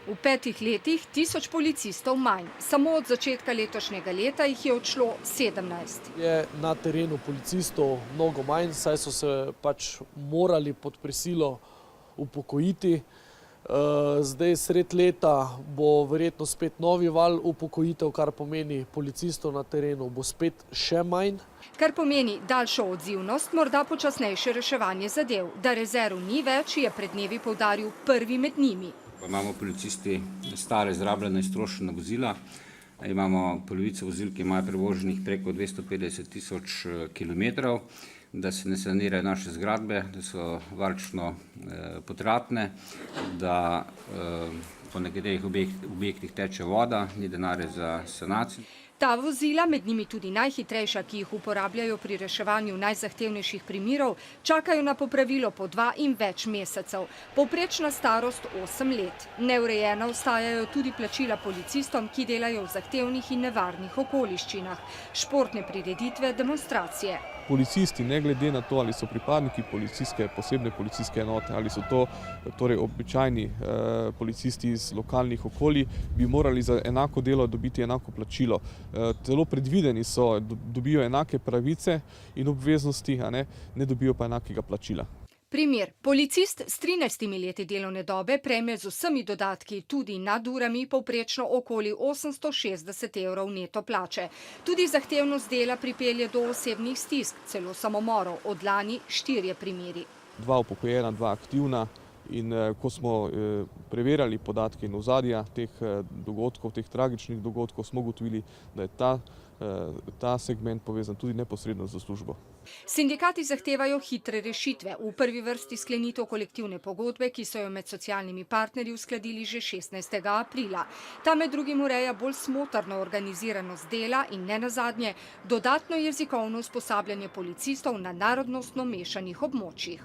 V 5 letih 1000 policistov manj. Samo od začetka letošnjega leta jih je odšlo 17. Je na terenu policistov mnogo manj, saj so se pač morali pod prisilo upokojiti. Zdaj sred leta bo verjetno spet novi val upokojitev, kar pomeni policistov na terenu bo spet še manj. Kar pomeni daljšo odzivnost, morda počasnejše reševanje zadev. Da rezerv ni več, je pred dnevi poudaril prvi med njimi. Imamo policisti stare, izrabljene, iztrošena vozila. Imamo polovico vozil, ki imajo prevoženih preko 250 000 kilometrov, da se ne sanirajo naše zgradbe, da so varčno potratne, da po nekaterih objektih teče voda, ni denarja za sanacijo. Ta vozila, med njimi tudi najhitrejša, ki jih uporabljajo pri reševanju najzahtevnejših primerov, čakajo na popravilo po 2 in več mesecev. Povprečna starost 8 let. Neurejena ostajajo tudi plačila policistom, ki delajo v zahtevnih in nevarnih okoliščinah. Športne prireditve, demonstracije. Policisti, ne glede na to, ali so pripadniki posebne policijske enote, ali so to torej običajni policisti iz lokalnih okolij, bi morali za enako delo dobiti enako plačilo. Celo predvideni so, dobijo enake pravice in obveznosti, ne dobijo pa enakega plačila. Primer. Policist s 13 leti delovne dobe prejme z vsemi dodatki, tudi nadurami, povprečno okoli 860 evrov neto plače. Tudi zahtevnost dela pripelje do osebnih stisk, celo samomorov, od lani 4 primeri. 2 upokojena, 2 aktivna. In ko smo preverjali podatke in ozadja teh dogodkov, teh tragičnih dogodkov, smo ugotovili, da je ta segment povezan tudi neposredno z službo. Sindikati zahtevajo hitre rešitve, v prvi vrsti sklenitev kolektivne pogodbe, ki so jo med socialnimi partnerji uskladili že 16. aprila. Ta med drugim ureja bolj smotrno organiziranost dela in nenazadnje dodatno jezikovno usposabljanje policistov na narodnostno mešanih območjih.